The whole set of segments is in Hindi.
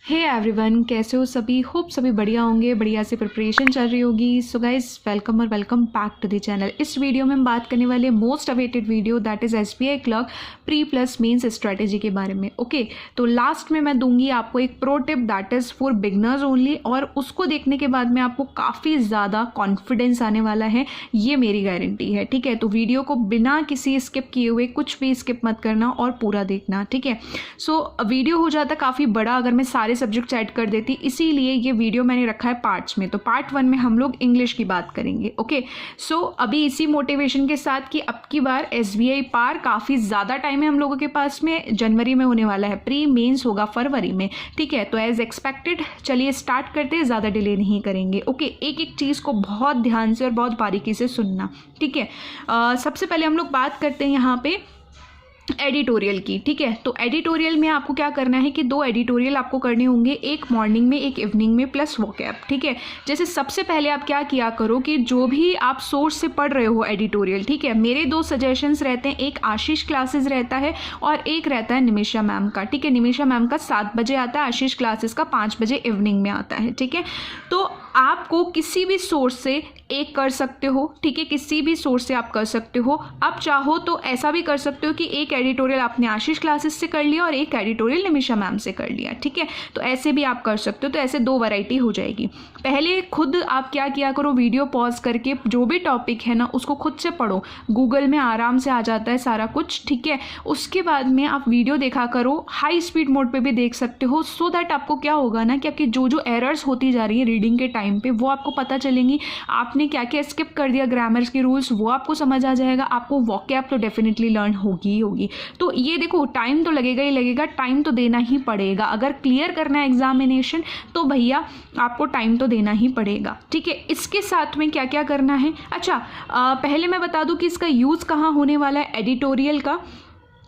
हे एवरीवन, कैसे हो सभी। होप सभी बढ़िया होंगे, बढ़िया से प्रिपरेशन चल रही होगी। सो गाइस, वेलकम और welcome back to the channel. इस वीडियो में हम बात करने वाले most awaited video that is SBI clerk pre plus mains strategy के बारे में। ओके, तो लास्ट में मैं दूंगी आपको एक pro tip that is for beginners only, और उसको देखने के बाद में आपको काफ़ी ज़्यादा कॉन्फिडेंस आने वाला है, ये मेरी गारंटी है। ठीक है, तो वीडियो को बिना किसी स्किप किए हुए कुछ भी स्किप मत करना और पूरा देखना। ठीक है, सो वीडियो हो जाता काफ़ी बड़ा अगर मैं सारे सब्जेक्ट्स ऐड कर देती, इसीलिए ये वीडियो मैंने रखा है पार्ट्स में। तो पार्ट 1 में हम लोग इंग्लिश की बात करेंगे। ओके, सो अभी इसी मोटिवेशन के साथ कि अब की बार SBI पार काफ़ी ज़्यादा टाइम है हम लोगों के पास में, जनवरी में होने वाला है, प्री मेंस होगा फरवरी में। ठीक है, तो एज एक्सपेक्टेड चलिए स्टार्ट करते हैं, ज़्यादा डिले नहीं करेंगे। ओके, एक एक चीज़ को बहुत ध्यान से और बहुत बारीकी से सुनना। ठीक है, सबसे पहले हम लोग बात करते हैं यहाँ पे एडिटोरियल की। ठीक है, तो एडिटोरियल में आपको क्या करना है कि 2 एडिटोरियल आपको करने होंगे, एक मॉर्निंग में एक इवनिंग में प्लस वोकैब। ठीक है, जैसे सबसे पहले आप क्या किया करो कि जो भी आप सोर्स से पढ़ रहे हो एडिटोरियल, ठीक है, मेरे 2 सजेशंस रहते हैं, एक आशीष क्लासेस रहता है और एक रहता है निमिषा मैम का। ठीक है, निमिषा मैम का 7 बजे आता है, आशीष क्लासेस का 5 बजे इवनिंग में आता है। ठीक है, तो आपको किसी भी सोर्स से एक कर सकते हो। ठीक है, किसी भी सोर्स से आप कर सकते हो। आप चाहो तो ऐसा भी कर सकते हो कि एक एडिटोरियल आपने आशीष क्लासेस से कर लिया और एक एडिटोरियल निमिषा मैम से कर लिया। ठीक है, तो ऐसे भी आप कर सकते हो, तो ऐसे 2 वैरायटी हो जाएगी। पहले खुद आप क्या किया करो, वीडियो पॉज करके जो भी टॉपिक है ना उसको खुद से पढ़ो, गूगल में आराम से आ जाता है सारा कुछ। ठीक है, उसके बाद में आप वीडियो देखा करो, हाई स्पीड मोड पे भी देख सकते हो, सो दैट आपको क्या होगा ना कि जो जो एरर्स होती जा रही है रीडिंग के टाइम पे वो आपको पता चलेंगी। आपने क्या क्या स्किप कर दिया, ग्रामर्स के रूल्स वो आपको समझ आ जाएगा, आपको वोकैब तो डेफिनेटली लर्न होगी ही होगी। तो ये देखो, टाइम तो लगेगा ही लगेगा, टाइम तो देना ही पड़ेगा। अगर क्लियर करना है एग्जामिनेशन तो भैया आपको टाइम तो देना ही पड़ेगा। ठीक है, इसके साथ में क्या क्या करना है। अच्छा, पहले मैं बता दूं कि इसका यूज़ कहाँ होने वाला है एडिटोरियल का।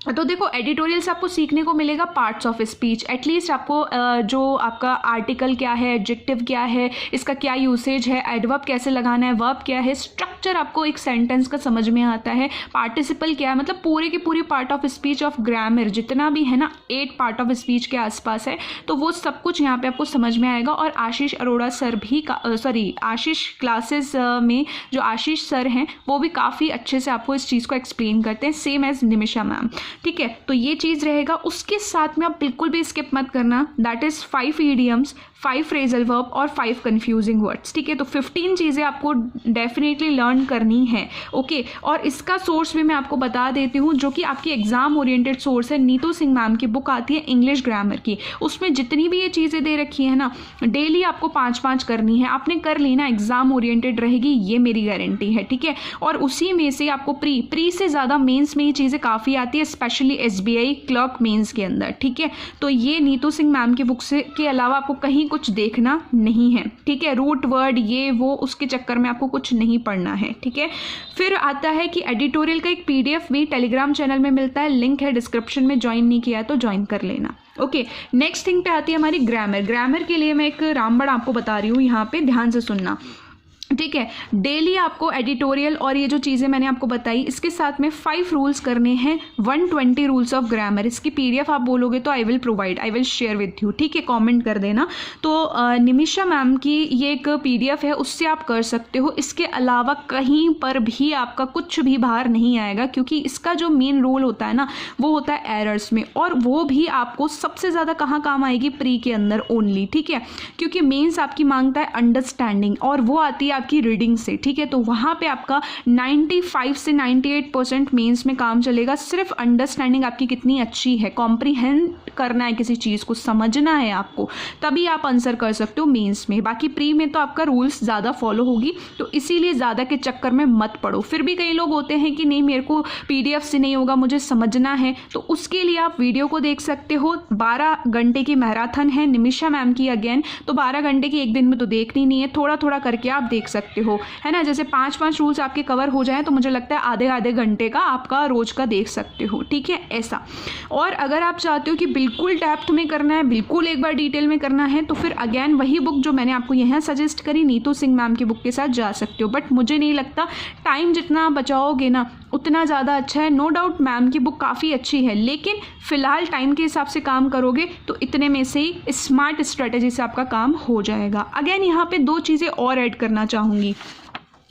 तो देखो, एडिटोरियल से आपको सीखने को मिलेगा पार्ट्स ऑफ स्पीच। एटलीस्ट आपको जो आपका आर्टिकल क्या है, एडजेक्टिव क्या है, इसका क्या यूसेज है, एडवर्ब कैसे लगाना है, वर्ब क्या है, स्ट्रक्चर आपको एक सेंटेंस का समझ में आता है, पार्टिसिपल क्या है, मतलब पूरे की पूरी part of speech of grammar जितना भी है ना, 8 पार्ट ऑफ स्पीच के आसपास है, तो वो सब कुछ यहाँ पे आपको समझ में आएगा। और आशीष अरोड़ा सर भी आशीष क्लासेस में जो आशीष सर हैं वो भी काफ़ी अच्छे से आपको इस चीज़ को एक्सप्लेन करते हैं, सेम एज निमिषा मैम। ठीक है, तो ये चीज़ रहेगा। उसके साथ में आप बिल्कुल भी स्किप मत करना, that is 5 idioms, 5 phrasal verb और 5 कंफ्यूजिंग वर्ड्स। ठीक है, तो 15 चीज़ें आपको डेफिनेटली लर्न करनी है। ओके, और इसका सोर्स भी मैं आपको बता देती हूँ, जो कि आपकी एग्जाम ओरिएंटेड सोर्स है। नीतू सिंह मैम की बुक आती है इंग्लिश ग्रामर की, उसमें जितनी भी ये चीज़ें दे रखी है ना, डेली आपको 5-5 करनी है। आपने कर ली ना, एग्जाम ओरिएंटेड रहेगी, ये मेरी गारंटी है। ठीक है, और उसी में से आपको प्री से ज़्यादा मेंस में ये चीज़ें काफ़ी आती है, स्पेशली SBI क्लर्क मेंस के अंदर। ठीक है, तो ये नीतू सिंह मैम की बुक से के अलावा आपको कहीं कुछ देखना नहीं है। ठीक है, रूट वर्ड ये वो उसके चक्कर में आपको कुछ नहीं पढ़ना है। ठीक है, फिर आता है कि एडिटोरियल का एक PDF भी टेलीग्राम चैनल में मिलता है, लिंक है डिस्क्रिप्शन में, ज्वाइन नहीं किया तो ज्वाइन कर लेना। ओके, नेक्स्ट थिंग पे आती है हमारी ग्रामर। ग्रामर के लिए मैं एक रामबाण आपको बता रही हूँ, यहाँ पे ध्यान से सुनना। ठीक है, डेली आपको एडिटोरियल और ये जो चीज़ें मैंने आपको बताई, इसके साथ में 5 रूल्स करने हैं, 120 रूल्स ऑफ ग्रामर। इसकी PDF आप बोलोगे तो I will share with you. ठीक है, कमेंट कर देना। तो निमिषा मैम की ये एक PDF है, उससे आप कर सकते हो। इसके अलावा कहीं पर भी आपका कुछ भी बाहर नहीं आएगा, क्योंकि इसका जो मेन रोल होता है ना वो होता है एरर्स में, और वो भी आपको सबसे ज़्यादा कहाँ काम आएगी, प्री के अंदर ओनली। ठीक है, क्योंकि मेंस आपकी मांगता है अंडरस्टैंडिंग, और वो आती है आपकी रीडिंग से। ठीक है, तो वहां पे आपका 95 से 98% मेंस में काम चलेगा। सिर्फ अंडरस्टैंडिंग आपकी कितनी अच्छी है, कॉम्प्रीहेंड करना है किसी चीज़ को, समझना है आपको, तभी आप आंसर कर सकते हो मेंस में। बाकी प्री में तो आपका रूल्स ज़्यादा फॉलो होगी, तो इसीलिए ज़्यादा के चक्कर में मत पड़ो। फिर भी कई लोग होते हैं कि नहीं, मेरे को PDF से नहीं होगा, मुझे समझना है, तो उसके लिए आप वीडियो को देख सकते हो। 12 घंटे की मैराथन है निमिषा मैम की अगेन, तो 12 घंटे की एक दिन में तो देखनी नहीं है, थोड़ा थोड़ा करके आप देख सकते हो, है ना। जैसे 5-5 रूल्स आपके कवर हो जाए तो मुझे लगता है आधे घंटे का आपका रोज का देख सकते हो। ठीक है, ऐसा। और अगर आप चाहते हो कि बिल्कुल डेप्थ में करना है, बिल्कुल एक बार डिटेल में करना है, तो फिर अगेन वही बुक जो मैंने आपको यहाँ सजेस्ट करी, नीतू सिंह मैम की बुक के साथ जा सकते हो। बट मुझे नहीं लगता, टाइम जितना बचाओगे ना उतना ज़्यादा अच्छा है। नो डाउट मैम की बुक काफ़ी अच्छी है, लेकिन फ़िलहाल टाइम के हिसाब से काम करोगे तो इतने में से ही स्मार्ट स्ट्रेटजी से आपका काम हो जाएगा। अगेन यहाँ पे 2 चीज़ें और ऐड करना चाहूँगी,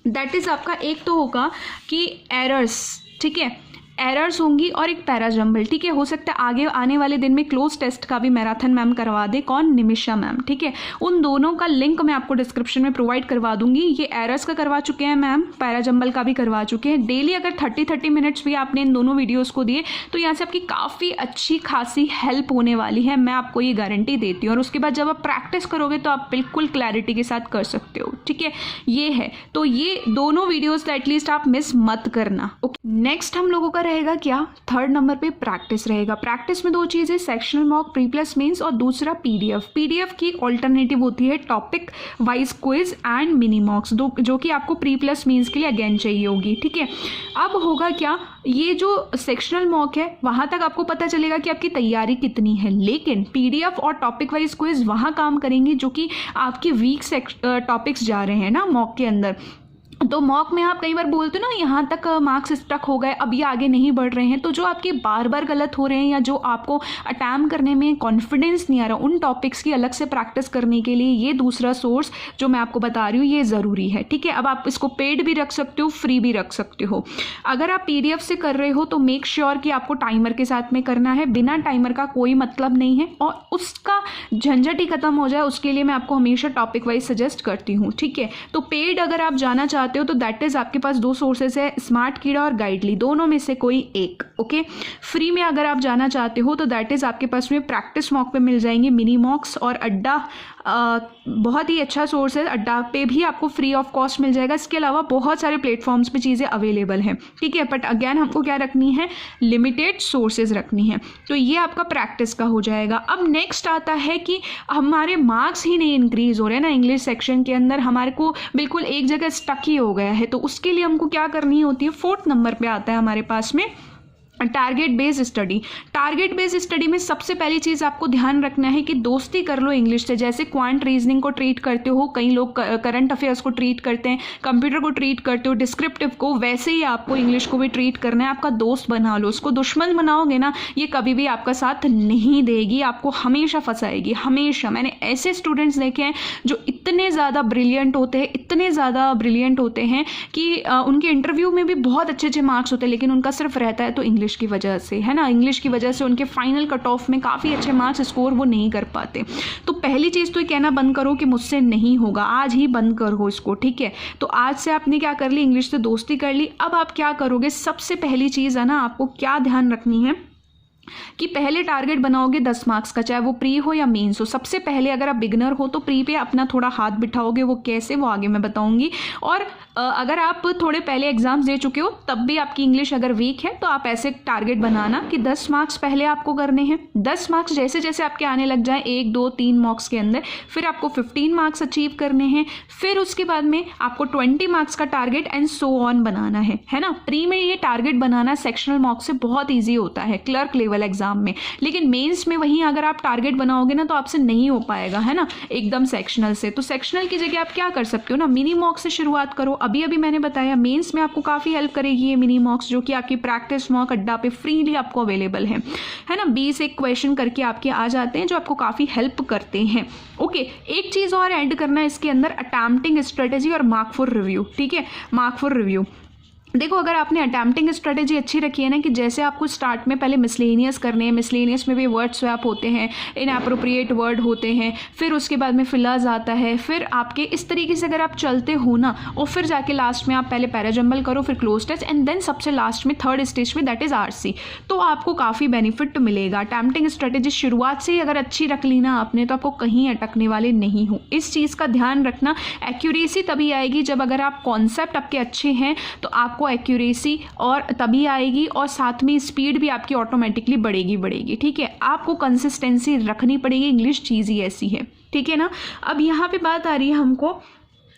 दैट इज़ आपका एक तो होगा कि एरर्स, ठीक है, एरर्स होंगी और एक पैराजम्बल, ठीक है। हो सकता है आगे आने वाले दिन में क्लोज टेस्ट का भी मैराथन मैम करवा दे, कौन, निमिषा मैम, ठीक है। उन दोनों का लिंक मैं आपको डिस्क्रिप्शन में प्रोवाइड करवा दूंगी। ये एरर्स का करवा चुके हैं मैम, पैराजम्बल का भी करवा चुके हैं। डेली अगर 30 मिनट्स भी आपने इन दोनों वीडियोज़ को दिए तो यहाँ से आपकी काफ़ी अच्छी खासी हेल्प होने वाली है, मैं आपको ये गारंटी देती हूँ। और उसके बाद जब आप प्रैक्टिस करोगे तो आप बिल्कुल क्लैरिटी के साथ कर सकते हो, ठीक है। ये है, तो ये दोनों वीडियोज़ एटलीस्ट आप मिस मत करना, ओके। नेक्स्ट हम लोगों का रहेगा क्या, 3rd नंबर पे प्रैक्टिस रहेगा। प्रैक्टिस में 2 चीज़ें, sectional mock pre plus mains और दूसरा पीडीएफ। पीडीएफ की ऑल्टरनेटिव होती है topic wise quiz and mini mocks, जो कि आपको प्री प्लस मेंस के लिए अगेन चाहिए होगी, ठीक है। अब होगा क्या, ये जो सेक्शनल मॉक है वहाँ तक आपको पता चलेगा कि आपकी तैयारी कितनी है, लेकिन पीडीएफ और टॉपिक वाइज क्विज वहाँ काम करेंगी जो कि आपके वीक टॉपिक्स जा रहे हैं ना मॉक के अंदर। तो मॉक में आप कई बार बोलते हो ना यहाँ तक मार्क्स स्टक हो गए, अब ये आगे नहीं बढ़ रहे हैं, तो जो आपके बार बार गलत हो रहे हैं या जो आपको अटैम्प्ट करने में कॉन्फिडेंस नहीं आ रहा, उन टॉपिक्स की अलग से प्रैक्टिस करने के लिए ये दूसरा सोर्स जो मैं आपको बता रही हूँ ये ज़रूरी है, ठीक है। अब आप इसको पेड भी रख सकते हो, फ्री भी रख सकते हो। अगर आप पीडीएफ से कर रहे हो तो मेक श्योर कि आपको टाइमर के साथ में करना है, बिना टाइमर का कोई मतलब नहीं है, और उसका झंझट ही खत्म हो जाए उसके लिए मैं आपको हमेशा टॉपिक वाइज सजेस्ट करती हूँ, ठीक है। तो पेड अगर आप जाना चाहते हो तो दैट इज आपके पास 2 सोर्सेज है, स्मार्ट कीड़ा और गाइडली, दोनों में से कोई एक, ओके। फ्री में अगर आप जाना चाहते हो तो दैट इज आपके पास में प्रैक्टिस मॉक पे मिल जाएंगे मिनी मॉक्स, और अड्डा बहुत ही अच्छा सोर्स है, अड्डा पे भी आपको फ्री ऑफ कॉस्ट मिल जाएगा। इसके अलावा बहुत सारे प्लेटफॉर्म्स पे चीज़ें अवेलेबल हैं, ठीक है। बट अगेन हमको क्या रखनी है, लिमिटेड सोर्सेज रखनी है। तो ये आपका प्रैक्टिस का हो जाएगा। अब नेक्स्ट आता है कि हमारे मार्क्स ही नहीं इंक्रीज हो रहे हैं ना इंग्लिश सेक्शन के अंदर, हमारे को बिल्कुल एक जगह स्टक ही हो गया है, तो उसके लिए हमको क्या करनी होती है, 4th नंबर पे आता है हमारे पास में target based study. Target based study में सबसे पहली चीज़ आपको ध्यान रखना है कि दोस्ती कर लो इंग्लिश से। जैसे क्वांट रीजनिंग को ट्रीट करते हो, कई लोग करंट अफेयर्स को ट्रीट करते हैं, कंप्यूटर को ट्रीट करते हो, डिस्क्रिप्टिव को, वैसे ही आपको इंग्लिश को भी ट्रीट करना है। आपका दोस्त बना लो, उसको दुश्मन बनाओगे ना ये कभी भी आपका साथ नहीं देगी, आपको हमेशा फंसाएगी, हमेशा। मैंने ऐसे स्टूडेंट्स देखे हैं जो इतने ज़्यादा ब्रिलियंट होते हैं, इतने ज़्यादा ब्रिलियंट होते हैं कि उनके इंटरव्यू में भी बहुत अच्छे अच्छे मार्क्स होते हैं, लेकिन उनका सिर्फ रहता है तो इंग्लिश की वजह से, है ना, इंग्लिश की वजह से उनके फाइनल कट ऑफ में काफ़ी अच्छे मार्क्स स्कोर वो नहीं कर पाते। तो पहली चीज़ तो ये कहना बंद करो कि मुझसे नहीं होगा, आज ही बंद करो इसको, ठीक है। तो आज से आपने क्या कर ली, इंग्लिश से दोस्ती कर ली। अब आप क्या करोगे, सबसे पहली चीज़ है ना आपको क्या ध्यान रखनी है कि पहले टारगेट बनाओगे 10 मार्क्स का, चाहे वो प्री हो या मेंस हो। सबसे पहले अगर आप बिगनर हो तो प्री पे अपना थोड़ा हाथ बिठाओगे, वो कैसे वो आगे मैं बताऊंगी। और अगर आप थोड़े पहले एग्जाम्स दे चुके हो तब भी आपकी इंग्लिश अगर वीक है तो आप ऐसे टारगेट बनाना कि 10 मार्क्स पहले आपको करने हैं। 10 मार्क्स जैसे जैसे आपके आने लग जाए 1, 2, 3 मार्क्स के अंदर, फिर आपको 15 मार्क्स अचीव करने हैं, फिर उसके बाद में आपको 20 मार्क्स का टारगेट एंड सो ऑन बनाना है ना। प्री में ये टारगेट बनाना सेक्शनल मार्क्स से बहुत ईजी होता है क्लर्क लेवल एग्जाम में, लेकिन मेंस में वहीं अगर आप टारगेट बनाओगे ना तो आपसे नहीं हो पाएगा, है ना, एकदम सेक्शनल से। तो सेक्शनल की जगह आप क्या कर सकते हो ना, मिनी मॉक से शुरुआत करो। अभी अभी मैंने बताया मेंस में आपको काफ़ी हेल्प करेगी ये मिनी मॉक्स, जो कि आपकी प्रैक्टिस मॉक अड्डा पे फ्रीली आपको अवेलेबल है ना। 20 एक क्वेश्चन करके आपके आ जाते हैं जो आपको काफ़ी हेल्प करते हैं, ओके। एक चीज़ और ऐड करना है इसके अंदर, अटैम्प्टिंग स्ट्रेटेजी और मार्क फॉर रिव्यू, ठीक है। मार्क फॉर रिव्यू देखो, अगर आपने अटैम्प्टिंग स्ट्रेटेजी अच्छी रखी है ना कि जैसे आपको स्टार्ट में पहले मिसलेनियस करने हैं, मिसलेनियस में भी वर्ड स्वैप होते हैं, इनएप्रोप्रिएट वर्ड होते हैं, फिर उसके बाद में फिलर्स आता है, फिर आपके इस तरीके से अगर आप चलते हो ना, और फिर जाके लास्ट में आप पहले पैराजम्बल करो, फिर क्लोज टेस्ट एंड देन सबसे लास्ट में 3rd स्टेज में दैट इज आरसी, तो आपको काफ़ी बेनिफिट मिलेगा। अटैम्प्टिंग स्ट्रेटेजी शुरुआत से ही अगर अच्छी रख ली ना आपने तो आपको कहीं अटकने वाले नहीं हो। इस चीज़ का ध्यान रखना। एक्यूरेसी तभी आएगी जब अगर आप कॉन्सेप्ट आपके अच्छे हैं तो आपको एक्यूरेसी और तभी आएगी, और साथ में स्पीड भी आपकी ऑटोमेटिकली बढ़ेगी, ठीक है। आपको कंसिस्टेंसी रखनी पड़ेगी, इंग्लिश चीज़ ही ऐसी है, ठीक है ना। अब यहाँ पे बात आ रही है हमको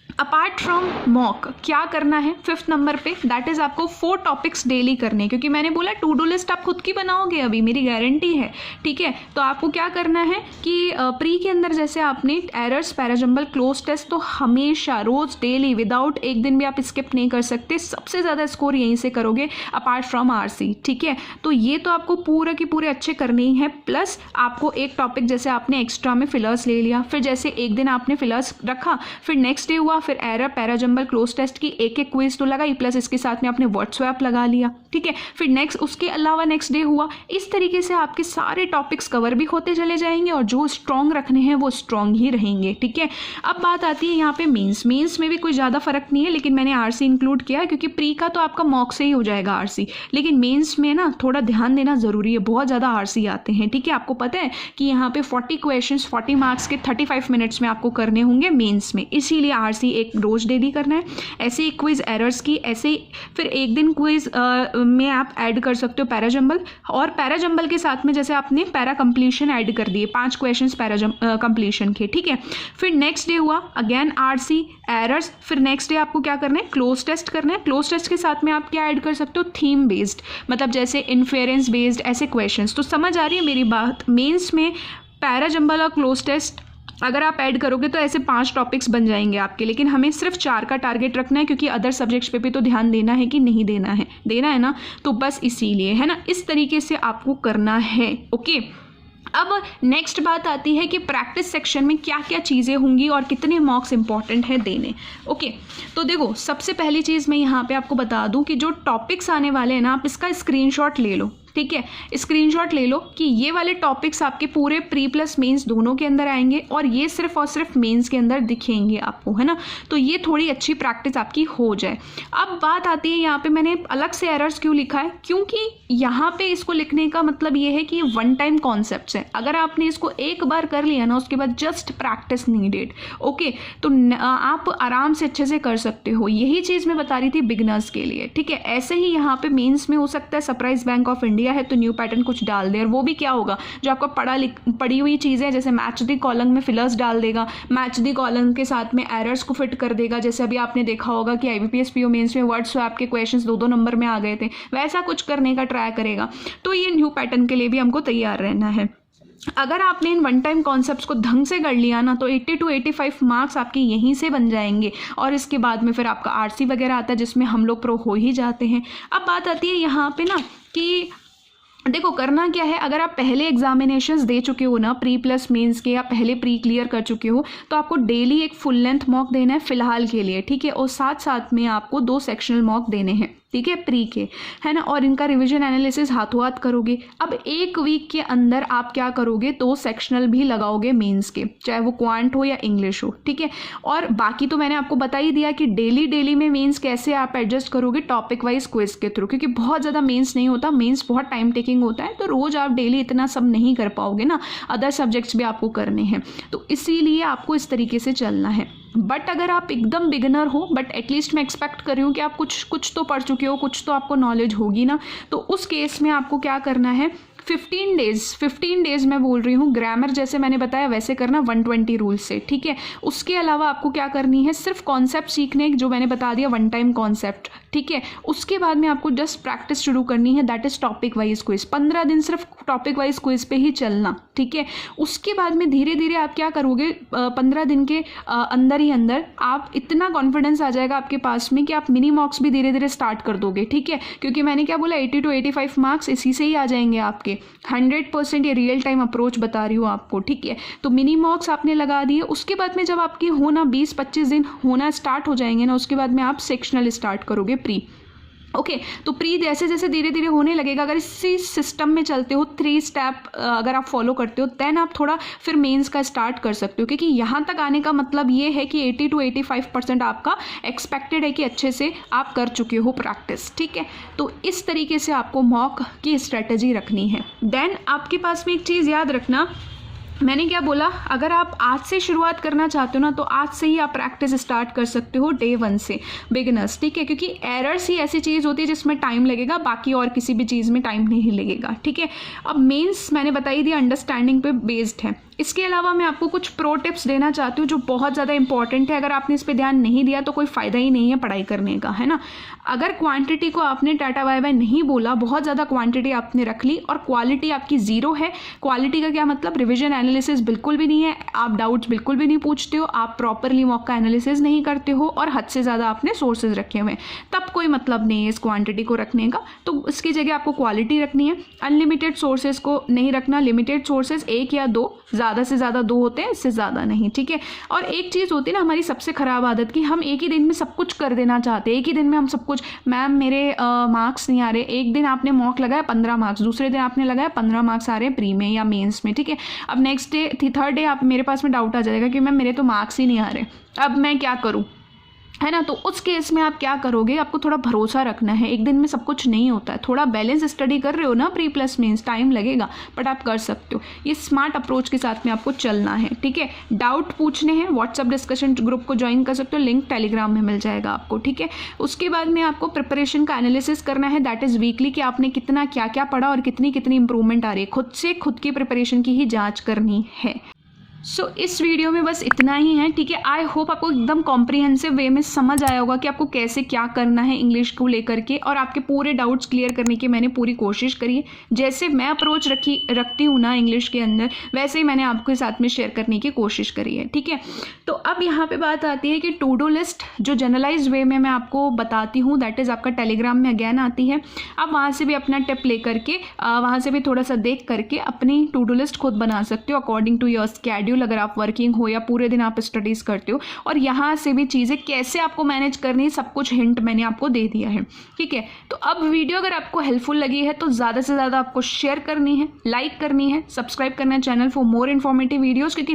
अपार्ट फ्रॉम मॉक क्या करना है 5th नंबर पे, दैट इज़ आपको 4 टॉपिक्स डेली करने, क्योंकि मैंने बोला टू डू लिस्ट आप खुद की बनाओगे, अभी मेरी गारंटी है, ठीक है। तो आपको क्या करना है कि प्री के अंदर जैसे आपने एरर्स, पैराजंबल, क्लोज टेस्ट तो हमेशा रोज डेली विदाउट एक दिन भी आप स्किप नहीं कर सकते, सबसे ज़्यादा स्कोर यहीं से करोगे अपार्ट फ्रॉम आरसी, ठीक है। तो ये तो आपको पूरे के पूरे अच्छे करने ही है, प्लस आपको एक टॉपिक जैसे आपने एक्स्ट्रा में फिलर्स ले लिया, फिर जैसे एक दिन आपने फिलर्स रखा, फिर नेक्स्ट डे हुआ, फिर एरर, पैराजंबल, क्लोज टेस्ट की एक एक क्विज तो लगाई, प्लस इसके साथ में आपने वर्ड स्वैप लगा लिया, ठीक है। फिर नेक्स्ट उसके अलावा नेक्स्ट डे हुआ, इस तरीके से आपके सारे टॉपिक्स कवर भी होते चले जाएंगे और जो स्ट्रॉन्ग रखने हैं वो स्ट्रॉन्ग ही रहेंगे, ठीक है। अब बात आती है यहाँ पे मेंस में भी कोई ज़्यादा फर्क नहीं है, लेकिन मैंने आरसी इंक्लूड किया क्योंकि प्री का तो आपका मॉक से ही हो जाएगा आरसी, लेकिन मेंस में ना थोड़ा ध्यान देना जरूरी है, बहुत ज़्यादा आरसी आते हैं, ठीक है। आपको पता है कि यहाँ पे 40 क्वेश्चंस 40 मार्क्स के 35 मिनट्स में आपको करने होंगे मेंस में, इसीलिए आरसी एक रोज डेली करना है। ऐसे ही क्विज एरर्स की, ऐसे ही फिर एक दिन क्विज में आप ऐड कर सकते हो पैराजंबल, और पैराजंबल के साथ में जैसे आपने पैरा कंप्लीशन ऐड कर दिए 5 क्वेश्चंस कंप्लीशन के, ठीक है। फिर नेक्स्ट डे हुआ अगेन आरसी, एरर्स, फिर नेक्स्ट डे आपको क्या करना है, क्लोज टेस्ट करना है। क्लोज टेस्ट के साथ में आप क्या ऐड कर सकते हो, थीम बेस्ड, मतलब जैसे इन्फेरेंस बेस्ड ऐसे क्वेश्चंस। तो समझ आ रही है मेरी बात, मेंस में पैराजंबल और क्लोज टेस्ट अगर आप ऐड करोगे तो ऐसे 5 टॉपिक्स बन जाएंगे आपके, लेकिन हमें सिर्फ 4 का टारगेट रखना है, क्योंकि अदर सब्जेक्ट्स पे भी तो ध्यान देना है कि नहीं देना है ना, तो बस इसीलिए है ना, इस तरीके से आपको करना है, ओके। अब नेक्स्ट बात आती है कि प्रैक्टिस सेक्शन में क्या क्या चीज़ें होंगी और कितने मार्क्स इंपॉर्टेंट है देने, ओके। तो देखो सबसे पहली चीज़ मैं यहाँ पे आपको बता दूँ कि जो टॉपिक्स आने वाले हैं ना, आप इसका स्क्रीनशॉट ले लो, ठीक है। स्क्रीनशॉट ले लो कि ये वाले टॉपिक्स आपके पूरे प्री प्लस मेंस दोनों के अंदर आएंगे और ये सिर्फ और सिर्फ मेंस के अंदर दिखेंगे आपको, है ना। तो ये थोड़ी अच्छी प्रैक्टिस आपकी हो जाए। अब बात आती है यहाँ पे मैंने अलग से एरर्स क्यों लिखा है, क्योंकि यहाँ पे इसको लिखने का मतलब ये है कि ये वन टाइम कॉन्सेप्ट्स है, अगर आपने इसको एक बार कर लिया ना उसके बाद जस्ट प्रैक्टिस नीडेड, ओके। तो आप आराम से अच्छे से कर सकते हो, यही चीज़ मैं बता रही थी बिगनर्स के लिए, ठीक है। ऐसे ही यहाँ पे मेंस में हो सकता है सरप्राइज बैंक ऑफ इंडिया है तो न्यू पैटर्न कुछ डाल दे, और वो भी क्या होगा, जो आपका पड़ी हुई चीज़ें जैसे मैच द कॉलम में फिलर्स डाल देगा, मैच द कॉलम के साथ में एरर्स को फिट कर देगा, जैसे अभी आपने देखा होगा कि IBPS PO मेंस में वर्ड स्वैप के क्वेश्चंस 2-2 नंबर में आ गए थे, वैसा कुछ करने का ट्राई करेगा। तो ये न्यू पैटर्न के लिए भी हमको तैयार रहना है। अगर आपने इन वन टाइम कॉन्सेप्ट्स को ढंग से कर लिया ना तो 80 to 85 मार्क्स आपके यहीं से बन जाएंगे, और इसके बाद में फिर आपका आरसी वगैरह आता है जिसमें हम लोग प्रो हो ही जाते हैं। अब बात आती है यहाँ पे ना कि देखो करना क्या है, अगर आप पहले एग्जामिनेशंस दे चुके हो ना प्री प्लस मेंस के, या पहले प्री क्लियर कर चुके हो, तो आपको डेली एक फुल लेंथ मॉक देना है फिलहाल के लिए, ठीक है। और साथ साथ में आपको 2 सेक्शनल मॉक देने हैं, ठीक है, प्री के, है ना। और इनका रिवीजन एनालिसिस हाथों हाथ करोगे। अब एक वीक के अंदर आप क्या करोगे, 2 सेक्शनल भी लगाओगे मेंस के, चाहे वो क्वांट हो या इंग्लिश हो, ठीक है। और बाकी तो मैंने आपको बता ही दिया कि डेली में मेंस कैसे आप एडजस्ट करोगे टॉपिक वाइज क्विज के थ्रू, क्योंकि बहुत ज़्यादा मेंस नहीं होता, मेंस बहुत टाइम टेकिंग होता है, तो रोज़ आप डेली इतना सब नहीं कर पाओगे ना, अदर सब्जेक्ट्स भी आपको करने हैं, तो इसीलिए आपको इस तरीके से चलना है। बट अगर आप एकदम बिगिनर हो, बट एटलीस्ट मैं एक्सपेक्ट कर रही हूँ कि आप कुछ तो पढ़ चुके हो, कुछ तो आपको नॉलेज होगी ना, तो उस केस में आपको क्या करना है, 15 डेज मैं बोल रही हूँ, ग्रामर जैसे मैंने बताया वैसे करना 120 रूल से, ठीक है। उसके अलावा आपको क्या करनी है, सिर्फ कॉन्सेप्ट सीखने, जो मैंने बता दिया वन टाइम कॉन्सेप्ट, ठीक है। उसके बाद में आपको जस्ट प्रैक्टिस शुरू करनी है, that is topic wise quiz. 15 दिन सिर्फ टॉपिक वाइज क्विज पे ही चलना, ठीक है। उसके बाद में धीरे धीरे आप क्या करोगे, 15 दिन के अंदर ही अंदर आप इतना कॉन्फिडेंस आ जाएगा आपके पास में कि आप मिनी मॉक्स भी धीरे धीरे स्टार्ट कर दोगे, ठीक है। क्योंकि मैंने क्या बोला, 80 to 85 मार्क्स इसी से ही आ जाएंगे आपके, 100% ये रियल टाइम अप्रोच बता रही हूँ आपको, ठीक है। तो मिनी मॉक्स आपने लगा दिए, उसके बाद में जब आपकी होना 20-25 दिन होना स्टार्ट हो जाएंगे ना, उसके बाद में आप सेक्शनल स्टार्ट करोगे प्री, ओके। तो प्री जैसे जैसे धीरे धीरे होने लगेगा, अगर इसी सिस्टम में चलते हो 3 स्टेप अगर आप फॉलो करते हो, देन आप थोड़ा फिर मेंस का स्टार्ट कर सकते हो, क्योंकि यहाँ तक आने का मतलब ये है कि 80 to 85% आपका एक्सपेक्टेड है कि अच्छे से आप कर चुके हो प्रैक्टिस, ठीक है। तो इस तरीके से आपको मॉक की स्ट्रेटजी रखनी है। देन आपके पास में एक चीज़ याद रखना, मैंने क्या बोला, अगर आप आज से शुरुआत करना चाहते हो ना तो आज से ही आप प्रैक्टिस स्टार्ट कर सकते हो, डे 1 से बिगिनर्स, ठीक है। क्योंकि एरर्स ही ऐसी चीज़ होती है जिसमें टाइम लगेगा, बाकी और किसी भी चीज़ में टाइम नहीं लगेगा, ठीक है। अब मेंस मैंने बताई दी अंडरस्टैंडिंग पे बेस्ड है, इसके अलावा मैं आपको कुछ प्रो टिप्स देना चाहती हूँ जो बहुत ज़्यादा इंपॉर्टेंट है। अगर आपने इस पर ध्यान नहीं दिया तो कोई फ़ायदा ही नहीं है पढ़ाई करने का, है ना। अगर क्वांटिटी को आपने टाटा बाय बाय नहीं बोला, बहुत ज़्यादा क्वांटिटी आपने रख ली और क्वालिटी आपकी ज़ीरो है, क्वालिटी का क्या मतलब, रिविजन एनालिसिस बिल्कुल भी नहीं है, आप डाउट्स बिल्कुल भी नहीं पूछते हो, आप प्रॉपरली मॉक का एनालिसिस नहीं करते हो और हद से ज़्यादा आपने सोर्सेज रखे हुए हैं, तब कोई मतलब नहीं है इस क्वांटिटी को रखने का। तो इसकी जगह आपको क्वालिटी रखनी है। अनलिमिटेड सोर्सेज को नहीं रखना, लिमिटेड सोर्सेज 1 या 2, ज़्यादा से ज़्यादा 2 होते हैं, इससे ज़्यादा नहीं, ठीक है। और एक चीज़ होती है ना हमारी सबसे ख़राब आदत की, हम एक ही दिन में सब कुछ कर देना चाहते हैं, एक ही दिन में हम सब कुछ, मैम मेरे मार्क्स नहीं आ रहे, एक दिन आपने मॉक लगाया 15 मार्क्स, दूसरे दिन आपने लगाया 15 मार्क्स आ रहे हैं प्री में या मेंस में, ठीक है। अब नेक्स्ट डे थर्ड डे आप मेरे पास में डाउट आ जाएगा कि मैम मेरे तो मार्क्स ही नहीं आ रहे, अब मैं क्या करूँ, है ना। तो उस केस में आप क्या करोगे, आपको थोड़ा भरोसा रखना है, एक दिन में सब कुछ नहीं होता है, थोड़ा बैलेंस स्टडी कर रहे हो ना प्री प्लस मेंस, टाइम लगेगा बट आप कर सकते हो। ये स्मार्ट अप्रोच के साथ में आपको चलना है, ठीक है। डाउट पूछने हैं, व्हाट्सअप डिस्कशन ग्रुप को ज्वाइन कर सकते हो, लिंक टेलीग्राम में मिल जाएगा आपको, ठीक है। उसके बाद में आपको प्रिपरेशन का एनालिसिस करना है, दैट इज़ वीकली, कि आपने कितना क्या क्या पढ़ा और कितनी कितनी इंप्रूवमेंट आ रही है, खुद से खुद की प्रिपरेशन की ही जाँच करनी है। सो इस वीडियो में बस इतना ही है, ठीक है। आई होप आपको एकदम कॉम्प्रिहेंसिव वे में समझ आया होगा कि आपको कैसे क्या करना है इंग्लिश को लेकर के, और आपके पूरे डाउट्स क्लियर करने की मैंने पूरी कोशिश करी है। जैसे मैं अप्रोच रखती हूँ ना इंग्लिश के अंदर, वैसे ही मैंने आपके साथ में शेयर करने की कोशिश करी है, ठीक है। तो अब यहाँ पे बात आती है कि टू डू लिस्ट जो जनरलाइज वे में मैं आपको बताती हूँ, दैट इज़ आपका टेलीग्राम में अगेन आती है। आप वहाँ से भी अपना टिप ले करके, वहाँ से भी थोड़ा सा देख करके अपनी टू डू लिस्ट खुद बना सकते हो अकॉर्डिंग टू योर स्केड्यूल, अगर आप वर्किंग हो या पूरे दिन आप स्टडीज़ करते हो। और यहाँ से भी चीज़ें कैसे आपको मैनेज करनी है, सब कुछ हिंट मैंने आपको दे दिया है, ठीक है। तो अब वीडियो अगर आपको हेल्पफुल लगी है तो ज़्यादा से ज़्यादा आपको शेयर करनी है, लाइक करनी है, सब्सक्राइब करना है channel for more informative videos, क्योंकि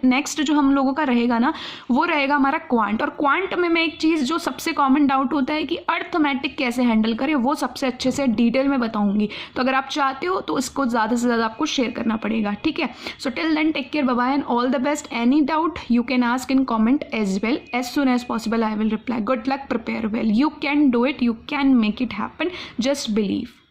नेक्स्ट जो हम लोगों का रहेगा ना, वो रहेगा हमारा क्वांट। और क्वांट में मैं एक चीज़ जो सबसे कॉमन डाउट होता है कि अर्थमेटिक कैसे हैंडल करें, वो सबसे अच्छे से डिटेल में बताऊंगी। तो अगर आप चाहते हो तो इसको ज़्यादा से ज़्यादा आपको शेयर करना पड़ेगा, ठीक है। So till then take care, bye bye and all the best. Any doubt you can ask in comment as well. As soon as possible I will reply. Good luck, prepare well. You can do it, you can make it happen. Just believe.